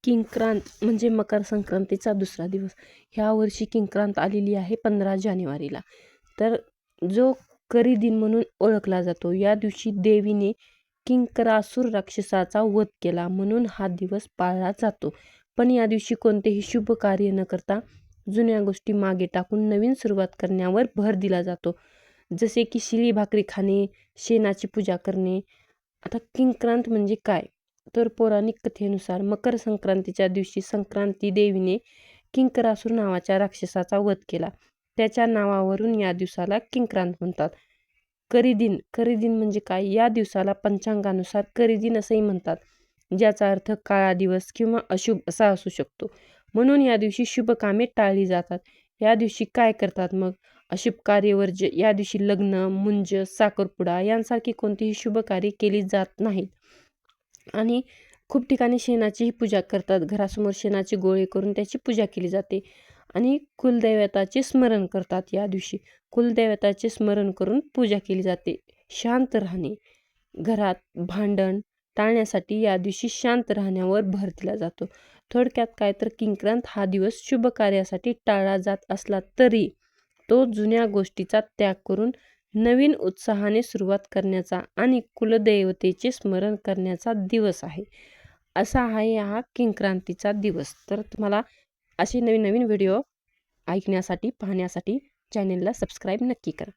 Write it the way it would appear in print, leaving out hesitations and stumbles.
किंक्रांत म्हणजे मकर संक्रांतीचा दुसरा दिवस. ह्या वर्षी किंक्रांत आलेली आहे 15 जानेवारीला. तर जो करी दिन म्हणून ओळखला जातो. या दिवशी देवीने किंकरासूर राक्षसाचा वध केला म्हणून हा दिवस पाळला जातो. पण या दिवशी कोणतेही शुभ कार्य न करता जुन्या गोष्टी मागे टाकून नवीन सुरुवात करण्यावर भर दिला जातो. जसे की शिळी भाकरी खाणे, शेणाची पूजा करणे. आता किंक्रांत म्हणजे काय? तर पौराणिक कथेनुसार मकर संक्रांतीच्या दिवशी संक्रांती देवीने किंकरासूर नावाच्या राक्षसाचा वध केला. त्याच्या नावावरून या दिवसाला किंक्रांत म्हणतात. करीदिन म्हणजे काय? या दिवसाला पंचांगानुसार करीदिन असंही म्हणतात, ज्याचा अर्थ काळा दिवस किंवा अशुभ असा असू शकतो. म्हणून या दिवशी शुभ कामे टाळली जातात. या दिवशी काय करतात मग? अशुभ कार्य वर्ज्य. या दिवशी लग्न, मुंज, साखरपुडा यांसारखी कोणतीही शुभ कार्य केली जात नाहीत. आणि खूप ठिकाणी शेणाचीही पूजा करतात. घरासमोर शेणाचे गोळे करून त्याची पूजा केली जाते. आणि कुलदैवताचे स्मरण करतात या दिवशी. कुलदैवताचे स्मरण करून पूजा केली जाते. शांत राहणे, घरात भांडण टाळण्यासाठी या दिवशी शांत राहण्यावर भर दिला जातो. थोडक्यात काय तर किंक्रांत हा दिवस शुभ कार्यासाठी टाळला जात असला तरी तो जुन्या गोष्टीचा त्याग करून नवीन उत्साहाने सुरुवात करण्याचा आणि कुलदैवतेचे स्मरण करण्याचा दिवस आहे. असा आहे हा किंक्रांतीचा दिवस. तर तुम्हाला असे नवीन नवीन व्हिडिओ ऐकण्यासाठी, पाहण्यासाठी चॅनेलला सबस्क्राईब नक्की करा.